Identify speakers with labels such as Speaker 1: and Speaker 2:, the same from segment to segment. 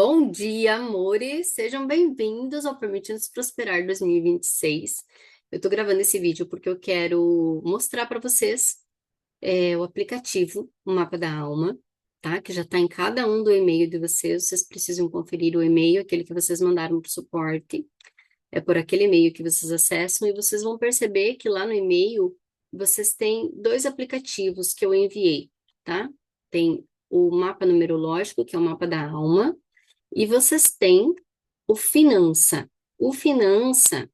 Speaker 1: Bom dia, amores! Sejam bem-vindos ao Permitindo-se Prosperar 2026. Eu tô gravando esse vídeo porque eu quero mostrar para vocês o aplicativo, o Mapa da Alma, tá? Que já está em cada um do e-mail de vocês. Vocês precisam conferir o e-mail, aquele que vocês mandaram para o suporte. É por aquele e-mail que vocês acessam e vocês vão perceber que lá no e-mail vocês têm dois aplicativos que eu enviei, tá? Tem o mapa numerológico, que é o mapa da alma, e vocês têm o Finança. O Finança,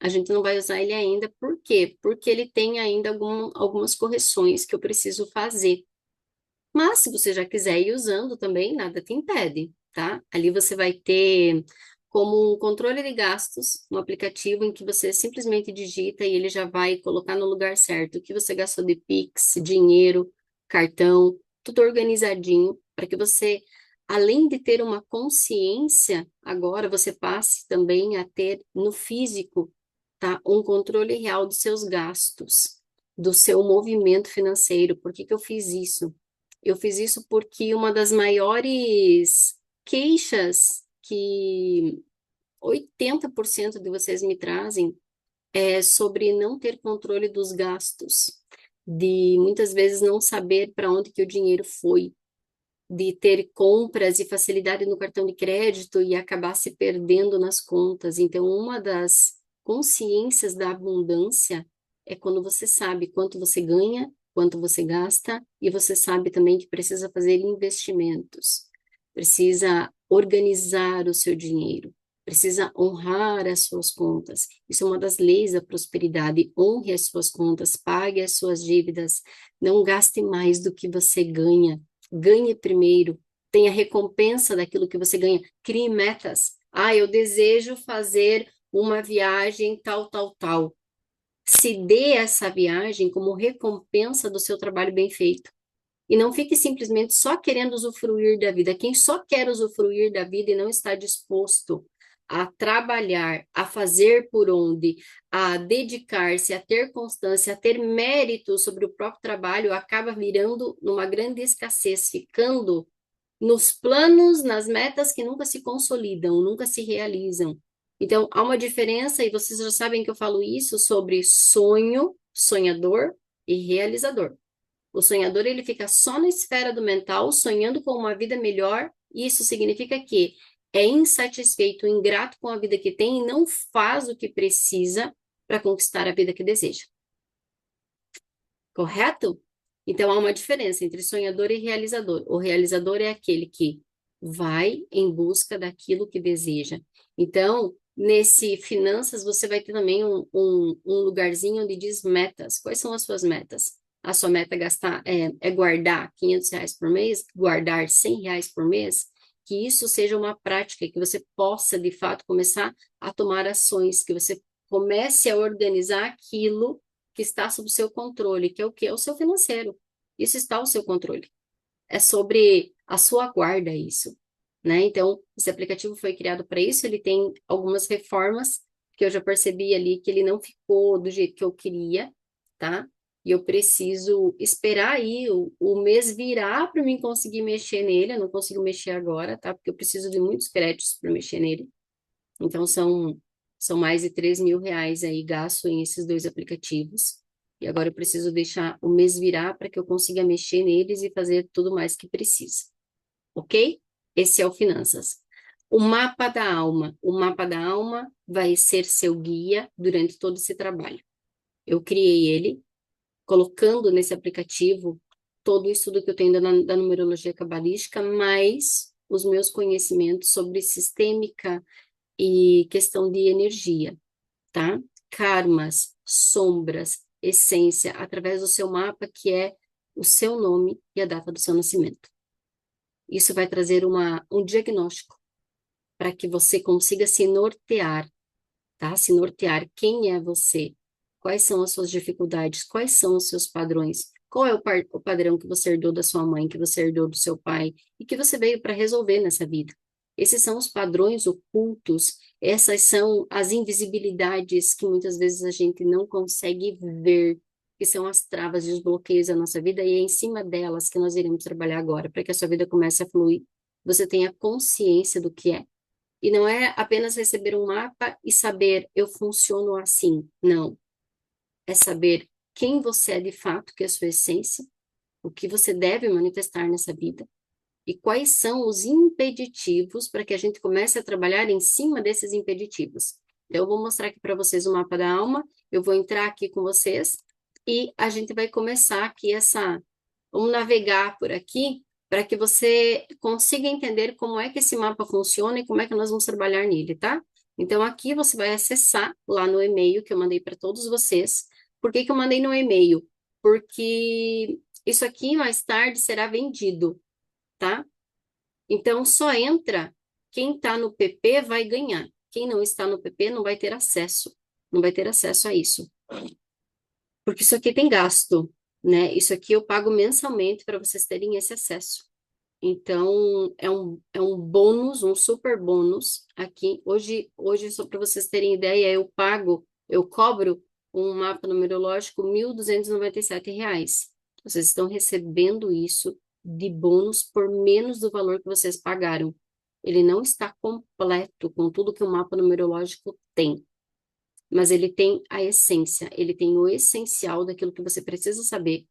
Speaker 1: a gente não vai usar ele ainda, por quê? Porque ele tem ainda algumas correções que eu preciso fazer. Mas, se você já quiser ir usando também, nada te impede, tá? Ali você vai ter como um controle de gastos, um aplicativo em que você simplesmente digita e ele já vai colocar no lugar certo o que você gastou de Pix, dinheiro, cartão, tudo organizadinho, para que você, além de ter uma consciência, agora você passe também a ter no físico, tá? Um controle real dos seus gastos, do seu movimento financeiro. Por que que eu fiz isso? Eu fiz isso porque uma das maiores queixas que 80% de vocês me trazem é sobre não ter controle dos gastos, de muitas vezes não saber para onde que o dinheiro foi, de ter compras e facilidade no cartão de crédito e acabar se perdendo nas contas. Então, uma das consciências da abundância é quando você sabe quanto você ganha, quanto você gasta, e você sabe também que precisa fazer investimentos, precisa organizar o seu dinheiro, precisa honrar as suas contas. Isso é uma das leis da prosperidade. Honre as suas contas, pague as suas dívidas, não gaste mais do que você ganha. Ganhe primeiro, tenha recompensa daquilo que você ganha, crie metas. Ah, eu desejo fazer uma viagem tal, tal, tal. Se dê essa viagem como recompensa do seu trabalho bem feito. E não fique simplesmente só querendo usufruir da vida. Quem só quer usufruir da vida e não está disposto a trabalhar, a fazer por onde, a dedicar-se, a ter constância, a ter mérito sobre o próprio trabalho, acaba virando numa grande escassez, ficando nos planos, nas metas que nunca se consolidam, nunca se realizam. Então, há uma diferença, e vocês já sabem que eu falo isso sobre sonho, sonhador e realizador. O sonhador, ele fica só na esfera do mental, sonhando com uma vida melhor. Isso significa que é insatisfeito, ingrato com a vida que tem e não faz o que precisa para conquistar a vida que deseja. Correto? Então, há uma diferença entre sonhador e realizador. O realizador é aquele que vai em busca daquilo que deseja. Então, nesse finanças, você vai ter também um lugarzinho onde diz metas. Quais são as suas metas? A sua meta é guardar R$ 500 por mês, guardar R$ 100 por mês, que isso seja uma prática, que você possa, de fato, começar a tomar ações, que você comece a organizar aquilo que está sob seu controle, que é o quê? É o seu financeiro. Isso está ao seu controle. É sobre a sua guarda isso, né? Então, esse aplicativo foi criado para isso, ele tem algumas reformas que eu já percebi ali que ele não ficou do jeito que eu queria, tá? E eu preciso esperar aí o mês virar para mim conseguir mexer nele. Eu não consigo mexer agora, tá? Porque eu preciso de muitos créditos para mexer nele. Então, são mais de R$ 3.000 aí gasto em esses dois aplicativos. E agora eu preciso deixar o mês virar para que eu consiga mexer neles e fazer tudo mais que precisa. Ok? Esse é o Finanças. O mapa da alma. O mapa da alma vai ser seu guia durante todo esse trabalho. Eu criei ele, colocando nesse aplicativo todo o estudo que eu tenho da numerologia cabalística, mais os meus conhecimentos sobre sistêmica e questão de energia, tá? Karmas, sombras, essência, através do seu mapa, que é o seu nome e a data do seu nascimento. Isso vai trazer um diagnóstico para que você consiga se nortear, tá? Se nortear quem é você, quais são as suas dificuldades, quais são os seus padrões, qual é o padrão que você herdou da sua mãe, que você herdou do seu pai e que você veio para resolver nessa vida. Esses são os padrões ocultos, essas são as invisibilidades que muitas vezes a gente não consegue ver, que são as travas e os bloqueios da nossa vida, e é em cima delas que nós iremos trabalhar agora, para que a sua vida comece a fluir você tenha consciência do que é. E não é apenas receber um mapa e saber eu funciono assim. Não. É saber quem você é de fato, que é a sua essência, o que você deve manifestar nessa vida e quais são os impeditivos para que a gente comece a trabalhar em cima desses impeditivos. Então, eu vou mostrar aqui para vocês o mapa da alma, eu vou entrar aqui com vocês e a gente vai começar aqui essa. Vamos navegar por aqui para que você consiga entender como é que esse mapa funciona e como é que nós vamos trabalhar nele, tá? Então, aqui você vai acessar lá no e-mail que eu mandei para todos vocês. Por que que eu mandei no e-mail? Porque isso aqui mais tarde será vendido, tá? Então, só entra quem está no PP vai ganhar. Quem não está no PP não vai ter acesso. Não vai ter acesso a isso. Porque isso aqui tem gasto, né? Isso aqui eu pago mensalmente para vocês terem esse acesso. Então, é um bônus, um super bônus aqui. Hoje, só para vocês terem ideia, eu cobro um mapa numerológico R$ 1.297. Vocês estão recebendo isso de bônus por menos do valor que vocês pagaram. Ele não está completo com tudo que o mapa numerológico tem, mas ele tem a essência, ele tem o essencial daquilo que você precisa saber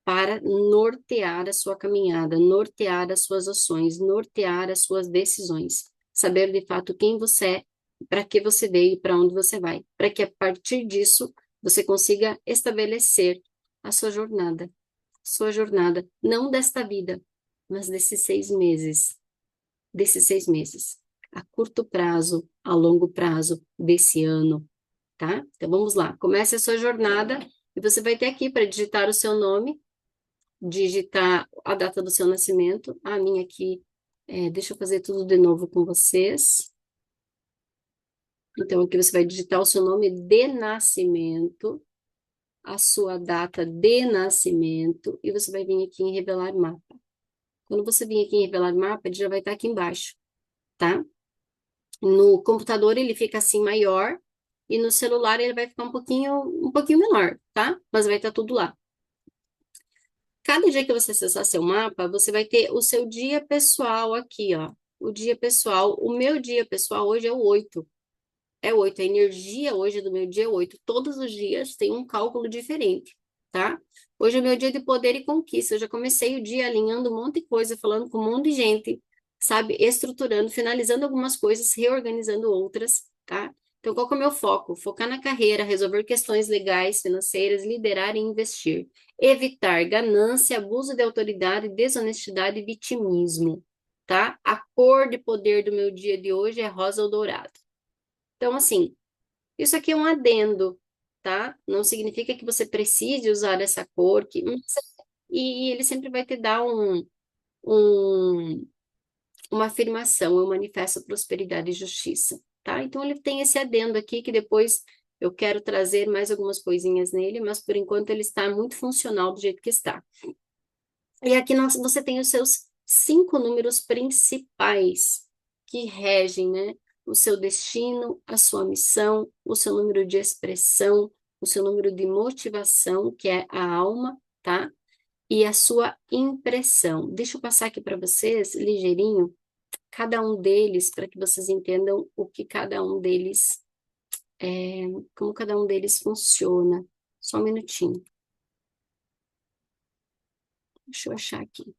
Speaker 1: para nortear a sua caminhada, nortear as suas ações, nortear as suas decisões. Saber de fato quem você é, para que você veio, para onde você vai, para que a partir disso você consiga estabelecer a sua jornada, não desta vida, mas desses 6 meses, a curto prazo, a longo prazo, desse ano, tá? Então vamos lá, comece a sua jornada e você vai ter aqui para digitar o seu nome, digitar a data do seu nascimento. A minha aqui, deixa eu fazer tudo de novo com vocês. Então, aqui você vai digitar o seu nome de nascimento, a sua data de nascimento, e você vai vir aqui em revelar mapa. Quando você vir aqui em revelar mapa, ele já vai estar aqui embaixo, tá? No computador ele fica assim maior, e no celular ele vai ficar um pouquinho menor, tá? Mas vai estar tudo lá. Cada dia que você acessar seu mapa, você vai ter o seu dia pessoal aqui, ó. O dia pessoal. O meu dia pessoal hoje é o 8. É 8. A energia hoje do meu dia é 8. Todos os dias tem um cálculo diferente, tá? Hoje é meu dia de poder e conquista. Eu já comecei o dia alinhando um monte de coisa, falando com um monte de gente, sabe? Estruturando, finalizando algumas coisas, reorganizando outras, tá? Então, qual que é o meu foco? Focar na carreira, resolver questões legais, financeiras, liderar e investir. Evitar ganância, abuso de autoridade, desonestidade e vitimismo, tá? A cor de poder do meu dia de hoje é rosa ou dourado. Então, assim, isso aqui é um adendo, tá? Não significa que você precise usar essa cor, e ele sempre vai te dar um, uma afirmação, eu manifesto prosperidade e justiça, tá? Então ele tem esse adendo aqui que depois eu quero trazer mais algumas coisinhas nele, mas por enquanto ele está muito funcional do jeito que está. E aqui você tem os seus 5 números principais que regem, né? O seu destino, a sua missão, o seu número de expressão, o seu número de motivação, que é a alma, tá? E a sua impressão. Deixa eu passar aqui para vocês, ligeirinho, cada um deles, para que vocês entendam o que cada um deles, como cada um deles funciona. Só um minutinho. Deixa eu achar aqui.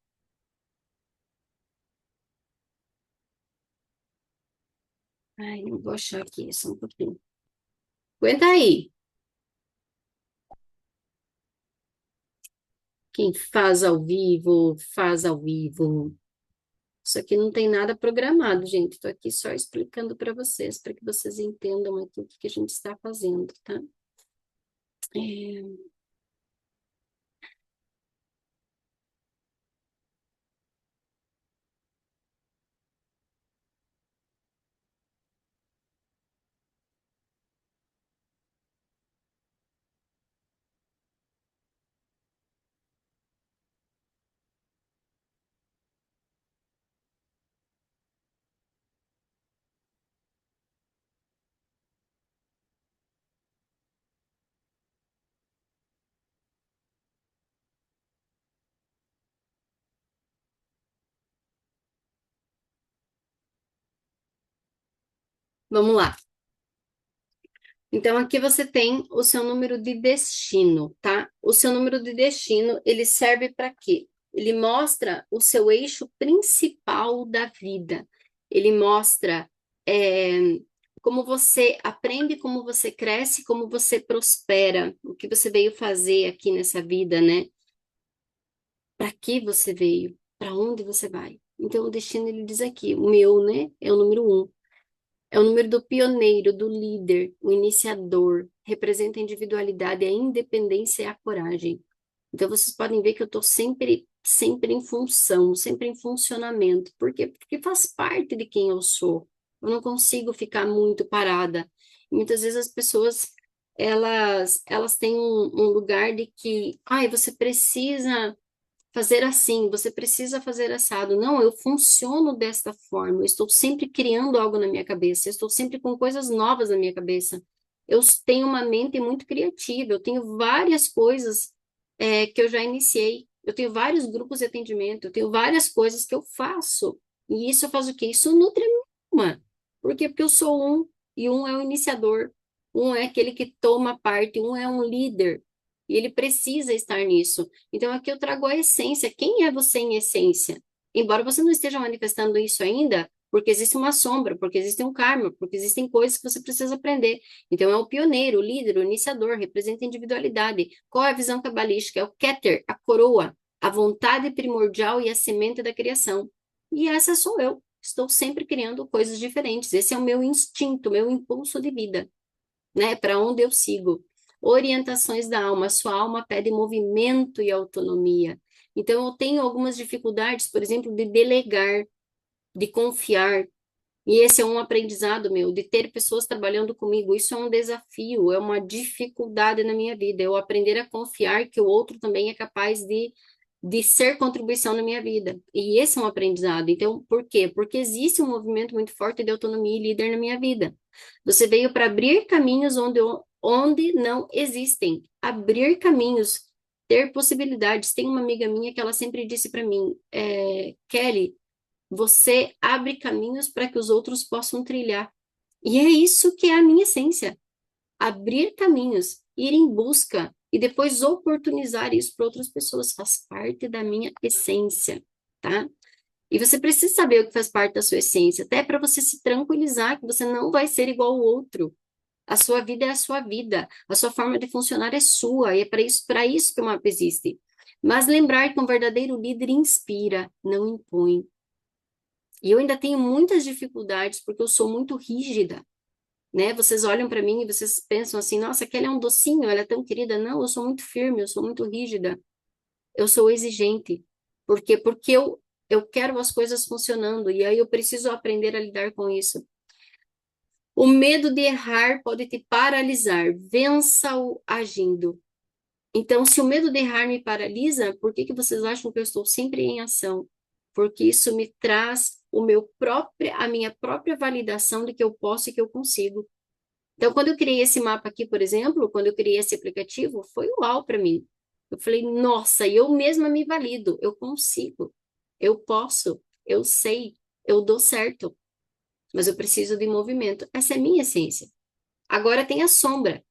Speaker 1: Ai, não vou achar aqui, só um pouquinho. Aguenta aí. Quem faz ao vivo, faz ao vivo. Isso aqui não tem nada programado, gente. Estou aqui só explicando para vocês, para que vocês entendam aqui o que que a gente está fazendo, tá? É, Vamos lá. Então, aqui você tem o seu número de destino, tá? O seu número de destino, ele serve para quê? Ele mostra o seu eixo principal da vida. Ele mostra como você aprende, como você cresce, como você prospera, o que você veio fazer aqui nessa vida, né? Para que você veio? Para onde você vai? Então, o destino, ele diz aqui, o meu, né? É o número 1. É o número do pioneiro, do líder, o iniciador. Representa a individualidade, a independência e a coragem. Então, vocês podem ver que eu estou sempre em função, sempre em funcionamento. Por quê? Porque faz parte de quem eu sou. Eu não consigo ficar muito parada. E muitas vezes as pessoas, elas têm um lugar de que, ai, você precisa fazer assim, você precisa fazer assado. Não, eu funciono desta forma. Eu estou sempre criando algo na minha cabeça. Eu estou sempre com coisas novas na minha cabeça. Eu tenho uma mente muito criativa. Eu tenho várias coisas que eu já iniciei. Eu tenho vários grupos de atendimento. Eu tenho várias coisas que eu faço. E isso faz o quê? Isso nutre a minha alma. Por quê? Porque eu sou um e um é o iniciador. Um é aquele que toma parte. Um é um líder. E ele precisa estar nisso. Então, aqui eu trago a essência. Quem é você em essência? Embora você não esteja manifestando isso ainda, porque existe uma sombra, porque existe um karma, porque existem coisas que você precisa aprender. Então, é o pioneiro, o líder, o iniciador, representa a individualidade. Qual é a visão cabalística? É o Keter, a coroa, a vontade primordial e a semente da criação. E essa sou eu. Estou sempre criando coisas diferentes. Esse é o meu instinto, meu impulso de vida, né? Para onde eu sigo. Orientações da alma. Sua alma pede movimento e autonomia. Então, eu tenho algumas dificuldades, por exemplo, de delegar, de confiar. E esse é um aprendizado meu, de ter pessoas trabalhando comigo. Isso é um desafio, é uma dificuldade na minha vida. Eu aprender a confiar que o outro também é capaz de ser contribuição na minha vida. E esse é um aprendizado. Então, por quê? Porque existe um movimento muito forte de autonomia e líder na minha vida. Você veio para abrir caminhos onde não existem. Abrir caminhos, ter possibilidades. Tem uma amiga minha que ela sempre disse para mim, Kelly, você abre caminhos para que os outros possam trilhar. E é isso que é a minha essência. Abrir caminhos, ir em busca e depois oportunizar isso para outras pessoas. Faz parte da minha essência, tá? E você precisa saber o que faz parte da sua essência, até para você se tranquilizar que você não vai ser igual ao outro. A sua vida é a sua vida, a sua forma de funcionar é sua, e é para isso que o mapa existe. Mas lembrar que um verdadeiro líder inspira, não impõe. E eu ainda tenho muitas dificuldades porque eu sou muito rígida, né? Vocês olham para mim e vocês pensam assim: nossa, aquela é um docinho, ela é tão querida. Não, eu sou muito firme, eu sou muito rígida, eu sou exigente. Por quê? Porque eu quero as coisas funcionando e aí eu preciso aprender a lidar com isso. O medo de errar pode te paralisar, vença-o agindo. Então, se o medo de errar me paralisa, por que que vocês acham que eu estou sempre em ação? Porque isso me traz a minha própria validação de que eu posso e que eu consigo. Então, quando eu criei esse mapa aqui, por exemplo, quando eu criei esse aplicativo, foi uau para mim. Eu falei, nossa, eu mesma me valido, eu consigo, eu posso, eu sei, eu dou certo, mas eu preciso de movimento. Essa é a minha essência. Agora tem a sombra.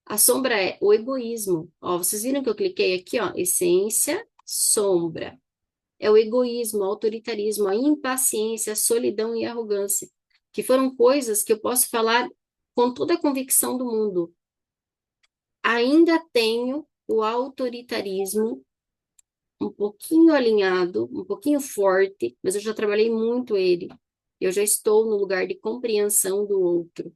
Speaker 1: A sombra é o egoísmo. Ó, vocês viram que eu cliquei aqui, ó, essência, sombra. É o egoísmo, o autoritarismo, a impaciência, a solidão e a arrogância, que foram coisas que eu posso falar com toda a convicção do mundo. Ainda tenho o autoritarismo um pouquinho alinhado, um pouquinho forte, mas eu já trabalhei muito ele. Eu já estou no lugar de compreensão do outro,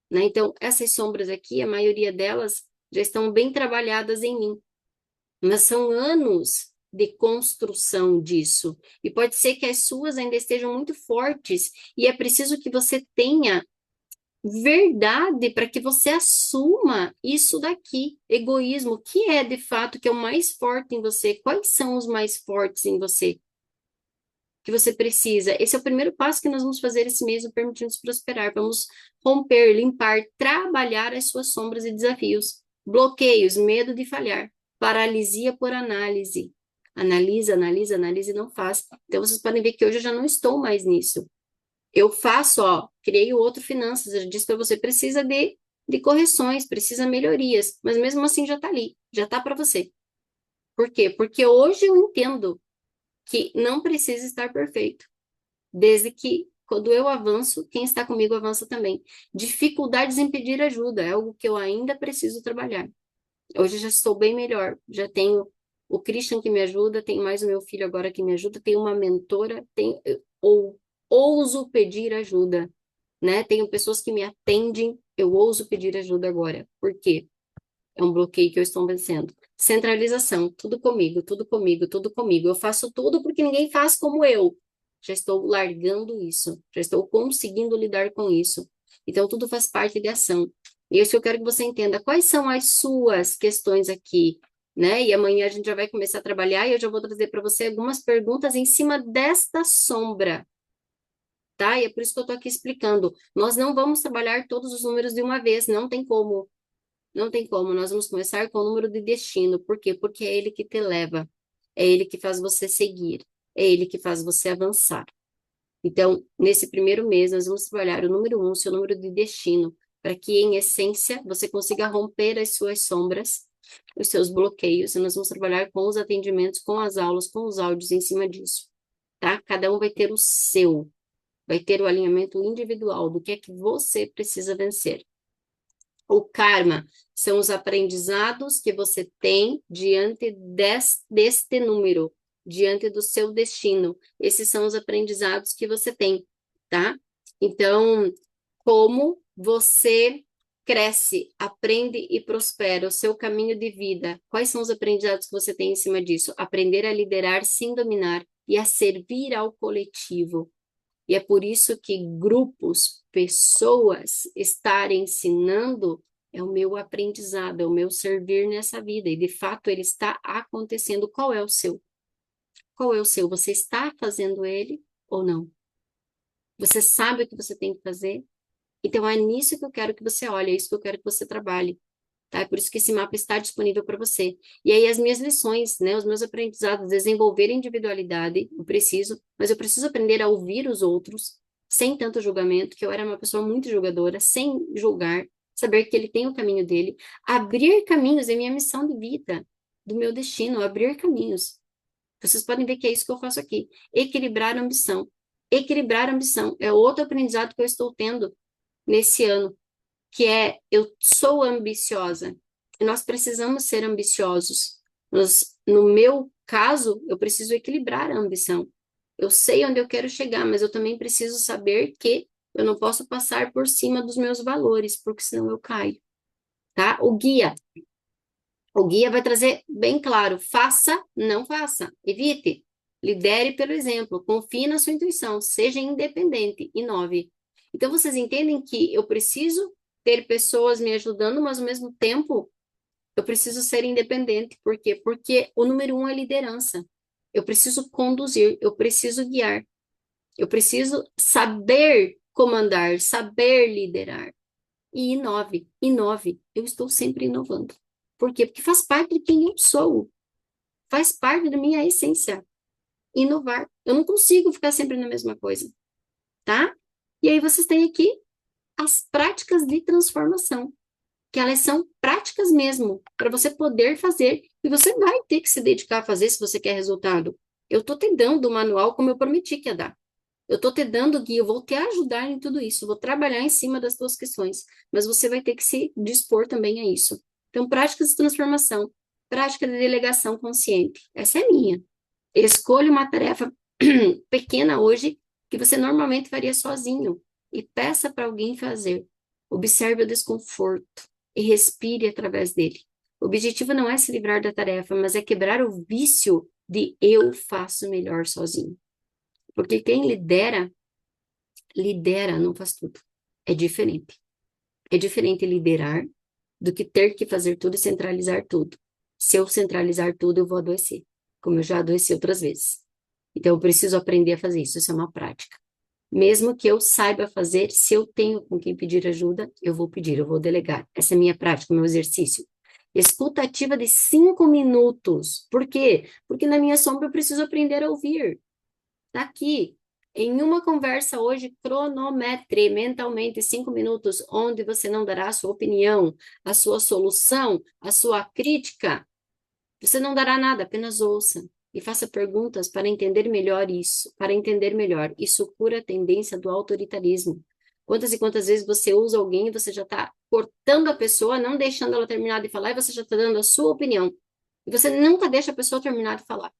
Speaker 1: né? Então, essas sombras aqui, a maioria delas já estão bem trabalhadas em mim, mas são anos de construção disso. E pode ser que as suas ainda estejam muito fortes, e é preciso que você tenha verdade para que você assuma isso daqui, egoísmo, que é de fato que é o mais forte em você. Quais são os mais fortes em você? Que você precisa. Esse é o primeiro passo que nós vamos fazer esse mês, o Permitindo-nos Prosperar. Vamos romper, limpar, trabalhar as suas sombras e desafios. Bloqueios, medo de falhar, paralisia por análise. Analisa, analisa, analisa e não faz. Então, vocês podem ver que hoje eu já não estou mais nisso. Eu faço, ó, criei o outro finanças, eu disse para você, precisa de correções, precisa melhorias, mas mesmo assim já tá ali, já tá para você. Por quê? Porque hoje eu entendo que não precisa estar perfeito, desde que quando eu avanço, quem está comigo avança também. Dificuldades em pedir ajuda é algo que eu ainda preciso trabalhar. Hoje já estou bem melhor, já tenho o Christian que me ajuda, tenho mais o meu filho agora que me ajuda, tenho uma mentora, ou ouso pedir ajuda, né? Tenho pessoas que me atendem, eu ouso pedir ajuda agora. Por quê? É um bloqueio que eu estou vencendo. Centralização, tudo comigo, tudo comigo, tudo comigo. Eu faço tudo porque ninguém faz como eu. Já estou largando isso, já estou conseguindo lidar com isso. Então, tudo faz parte de ação. E isso eu quero que você entenda. Quais são as suas questões aqui, né? E amanhã a gente já vai começar a trabalhar e eu já vou trazer para você algumas perguntas em cima desta sombra, tá? E é por isso que eu estou aqui explicando. Nós não vamos trabalhar todos os números de uma vez, não tem como. Não tem como, nós vamos começar com o número de destino. Por quê? Porque é ele que te leva, é ele que faz você seguir, é ele que faz você avançar. Então, nesse primeiro mês, nós vamos trabalhar o número um, seu número de destino, para que, em essência, você consiga romper as suas sombras, os seus bloqueios, e nós vamos trabalhar com os atendimentos, com as aulas, com os áudios em cima disso, tá? Cada um vai ter o seu, vai ter o alinhamento individual do que é que você precisa vencer. O karma são os aprendizados que você tem diante deste número, diante do seu destino. Esses são os aprendizados que você tem, tá? Então, como você cresce, aprende e prospera o seu caminho de vida? Quais são os aprendizados que você tem em cima disso? Aprender a liderar sem dominar e a servir ao coletivo. E é por isso que grupos, pessoas estarem ensinando é o meu aprendizado, é o meu servir nessa vida. E de fato ele está acontecendo. Qual é o seu? Qual é o seu? Você está fazendo ele ou não? Você sabe o que você tem que fazer? Então é nisso que eu quero que você olhe, é isso que eu quero que você trabalhe. Tá? É por isso que esse mapa está disponível para você. E aí as minhas lições, né, os meus aprendizados, desenvolver individualidade, eu preciso, mas eu preciso aprender a ouvir os outros, sem tanto julgamento, que eu era uma pessoa muito julgadora, sem julgar, saber que ele tem o caminho dele, abrir caminhos é minha missão de vida, do meu destino, abrir caminhos. Vocês podem ver que é isso que eu faço aqui. Equilibrar a ambição. Equilibrar a ambição é outro aprendizado que eu estou tendo nesse ano que é eu sou ambiciosa. E nós precisamos ser ambiciosos. No meu caso, eu preciso equilibrar a ambição. Eu sei onde eu quero chegar, mas eu também preciso saber que eu não posso passar por cima dos meus valores, porque senão eu caio, tá? O guia vai trazer bem claro, faça, não faça, evite, lidere pelo exemplo, confie na sua intuição, seja independente, inove. Então, vocês entendem que eu preciso ter pessoas me ajudando, mas ao mesmo tempo eu preciso ser independente. Por quê? Porque o número um é liderança. Eu preciso conduzir, eu preciso guiar, eu preciso saber comandar, saber liderar. E inove, inove. Eu estou sempre inovando. Por quê? Porque faz parte de quem eu sou, faz parte da minha essência. Inovar. Eu não consigo ficar sempre na mesma coisa, tá? E aí vocês têm aqui as práticas de transformação, que elas são práticas mesmo, para você poder fazer, e você vai ter que se dedicar a fazer se você quer resultado. Eu tô te dando o manual como eu prometi que ia dar. Eu tô te dando o guia, eu vou te ajudar em tudo isso, eu vou trabalhar em cima das tuas questões, mas você vai ter que se dispor também a isso. Então, práticas de transformação, prática de delegação consciente. Essa é minha. Escolha uma tarefa pequena hoje que você normalmente faria sozinho e peça para alguém fazer. Observe o desconforto e respire através dele. O objetivo não é se livrar da tarefa, mas é quebrar o vício de eu faço melhor sozinho. Porque quem lidera, lidera, não faz tudo. É diferente. É diferente liderar do que ter que fazer tudo e centralizar tudo. Se eu centralizar tudo, eu vou adoecer, como eu já adoeci outras vezes. Então, eu preciso aprender a fazer isso. Isso é uma prática. Mesmo que eu saiba fazer, se eu tenho com quem pedir ajuda, eu vou pedir, eu vou delegar. Essa é a minha prática, meu exercício. Escuta ativa de 5 minutos. Por quê? Porque na minha sombra eu preciso aprender a ouvir. Tá aqui. Em uma conversa hoje, cronometre mentalmente 5 minutos, onde você não dará a sua opinião, a sua solução, a sua crítica. Você não dará nada, apenas ouça e faça perguntas para entender melhor isso, para entender melhor. Isso cura a tendência do autoritarismo. Quantas e quantas vezes você usa alguém e você já está cortando a pessoa, não deixando ela terminar de falar, e você já está dando a sua opinião. E você nunca deixa a pessoa terminar de falar,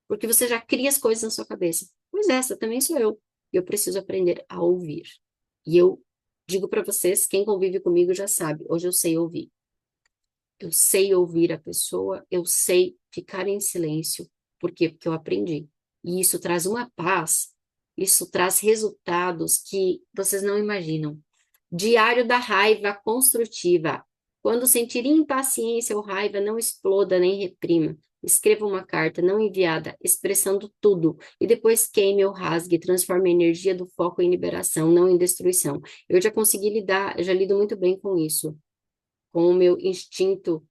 Speaker 1: porque você já cria as coisas na sua cabeça. Pois essa também sou eu. E eu preciso aprender a ouvir. E eu digo para vocês, quem convive comigo já sabe, hoje eu sei ouvir. Eu sei ouvir a pessoa, eu sei ficar em silêncio. Por quê? Porque eu aprendi. E isso traz uma paz, isso traz resultados que vocês não imaginam. Diário da raiva construtiva. Quando sentir impaciência ou raiva, não exploda nem reprima. Escreva uma carta não enviada, expressando tudo, e depois queime ou rasgue, transforme a energia do foco em liberação, não em destruição. Eu já consegui lidar, eu já lido muito bem com isso, com o meu instinto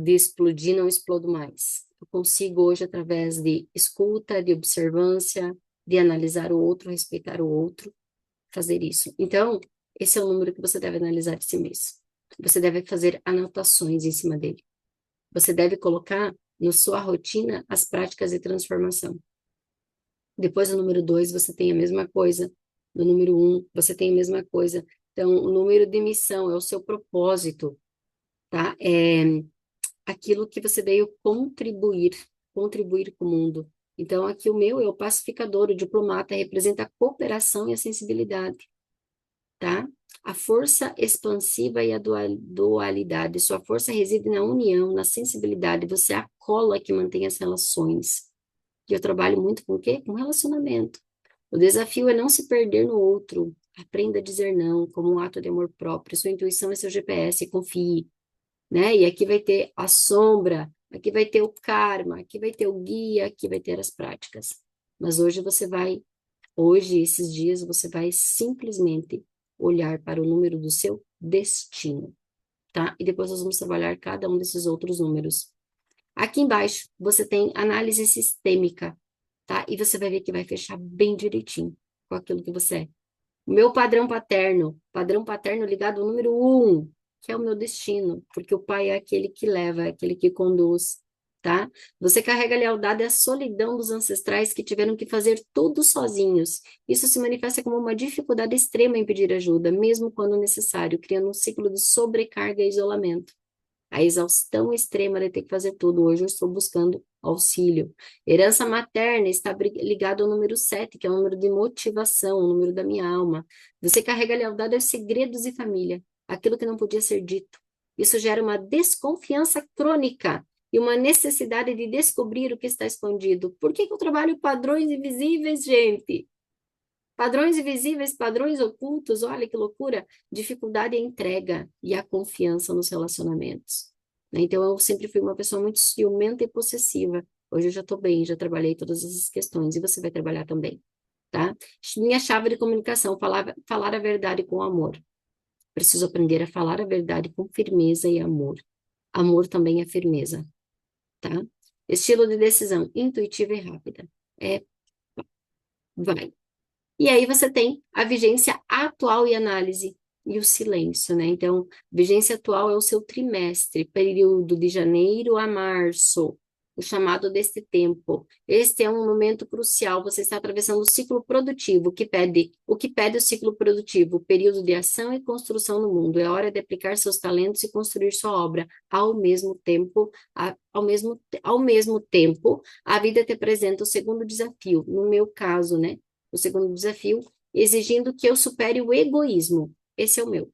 Speaker 1: de explodir, não explodo mais. Eu consigo hoje, através de escuta, de observância, de analisar o outro, respeitar o outro, fazer isso. Então, esse é o número que você deve analisar de si mesmo. Você deve fazer anotações em cima dele. Você deve colocar na sua rotina as práticas de transformação. Depois, no número 2, você tem a mesma coisa. No número 1, você tem a mesma coisa. Então, o número de missão é o seu propósito, tá? É aquilo que você veio contribuir, contribuir com o mundo. Então, aqui o meu é o pacificador, o diplomata, representa a cooperação e a sensibilidade, tá? A força expansiva e a dualidade. Sua força reside na união, na sensibilidade. Você é a cola que mantém as relações. E eu trabalho muito com o quê? Com relacionamento. O desafio é não se perder no outro. Aprenda a dizer não como um ato de amor próprio. Sua intuição é seu GPS, confie, né? E aqui vai ter a sombra, aqui vai ter o karma, aqui vai ter o guia, aqui vai ter as práticas. Mas hoje, esses dias, você vai simplesmente olhar para o número do seu destino, tá? E depois nós vamos trabalhar cada um desses outros números. Aqui embaixo, você tem análise sistêmica, tá? E você vai ver que vai fechar bem direitinho com aquilo que você é. O meu padrão paterno ligado ao número 1, que é o meu destino, porque o pai é aquele que leva, é aquele que conduz, tá? Você carrega a lealdade à solidão dos ancestrais que tiveram que fazer tudo sozinhos. Isso se manifesta como uma dificuldade extrema em pedir ajuda, mesmo quando necessário, criando um ciclo de sobrecarga e isolamento. A exaustão extrema de ter que fazer tudo. Hoje eu estou buscando auxílio. Herança materna está ligado ao número 7, que é o número de motivação, o número da minha alma. Você carrega a lealdade aos segredos e família, aquilo que não podia ser dito. Isso gera uma desconfiança crônica e uma necessidade de descobrir o que está escondido. Por que que eu trabalho padrões invisíveis, gente? Padrões invisíveis, padrões ocultos, olha que loucura. Dificuldade é a entrega e a confiança nos relacionamentos, né? Então, eu sempre fui uma pessoa muito ciumenta e possessiva. Hoje eu já estou bem, já trabalhei todas essas questões e você vai trabalhar também, tá? Minha chave de comunicação, falar a verdade com amor. Preciso aprender a falar a verdade com firmeza e amor. Amor também é firmeza, tá? Estilo de decisão, intuitiva e rápida. É, vai. E aí você tem a vigência atual e análise e o silêncio, né? Então, vigência atual é o seu trimestre, período de janeiro a março, o chamado deste tempo. Este é um momento crucial, você está atravessando o ciclo produtivo, o que pede o ciclo produtivo, período de ação e construção no mundo. É hora de aplicar seus talentos e construir sua obra. Ao mesmo tempo, a vida te apresenta o segundo desafio, no meu caso, né? O segundo desafio, exigindo que eu supere o egoísmo. Esse é o meu.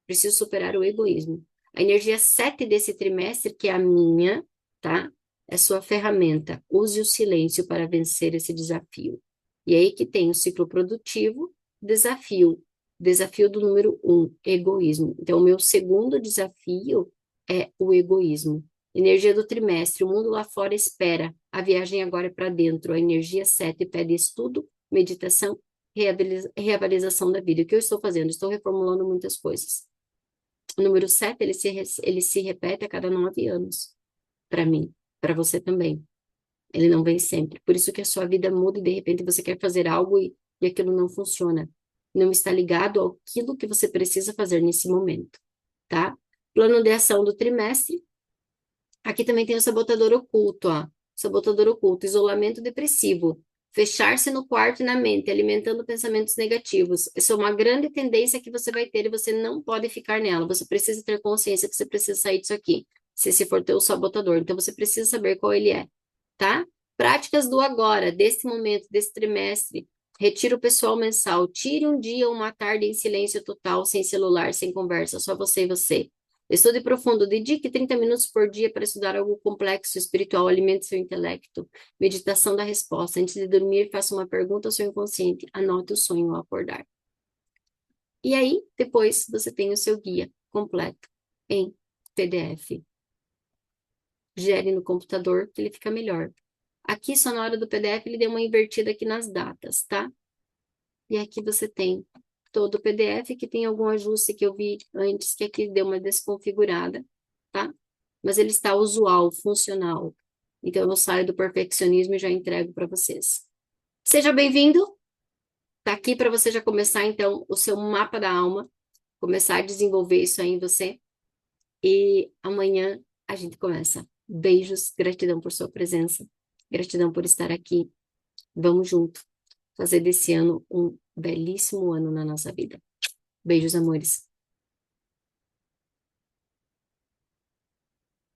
Speaker 1: Preciso superar o egoísmo. A energia 7 desse trimestre, que é a minha, tá? É sua ferramenta. Use o silêncio para vencer esse desafio. E aí que tem o ciclo produtivo, desafio. Desafio do número 1, egoísmo. Então, o meu segundo desafio é o egoísmo. Energia do trimestre, o mundo lá fora espera. A viagem agora é para dentro. A energia 7 pede estudo, meditação, reavaliação da vida. O que eu estou fazendo? Estou reformulando muitas coisas. O número 7 ele se repete a cada 9 anos. Para mim, para você também. Ele não vem sempre. Por isso que a sua vida muda e de repente você quer fazer algo e aquilo não funciona. Não está ligado àquilo que você precisa fazer nesse momento, tá? Plano de ação do trimestre. Aqui também tem o sabotador oculto, ó. Sabotador oculto, isolamento depressivo. Fechar-se no quarto e na mente, alimentando pensamentos negativos. Essa é uma grande tendência que você vai ter e você não pode ficar nela. Você precisa ter consciência que você precisa sair disso aqui, se esse for teu sabotador. Então você precisa saber qual ele é, tá? Práticas do agora, desse momento, desse trimestre. Retiro pessoal mensal. Tire um dia ou uma tarde em silêncio total, sem celular, sem conversa, só você e você. Estude profundo. Dedique 30 minutos por dia para estudar algo complexo, espiritual, alimente seu intelecto. Meditação da resposta. Antes de dormir, faça uma pergunta ao seu inconsciente. Anote o sonho ao acordar. E aí, depois, você tem o seu guia completo em PDF. Gere no computador, que ele fica melhor. Aqui, só na hora do PDF, ele deu uma invertida aqui nas datas, tá? E aqui você tem todo o PDF, que tem algum ajuste que eu vi antes, que aqui deu uma desconfigurada, tá? Mas ele está usual, funcional. Então, eu saio do perfeccionismo e já entrego para vocês. Seja bem-vindo. Tá aqui para você já começar, então, o seu mapa da alma, começar a desenvolver isso aí em você. E amanhã a gente começa. Beijos, gratidão por sua presença, gratidão por estar aqui. Vamos junto fazer desse ano um belíssimo ano na nossa vida. Beijos, amores.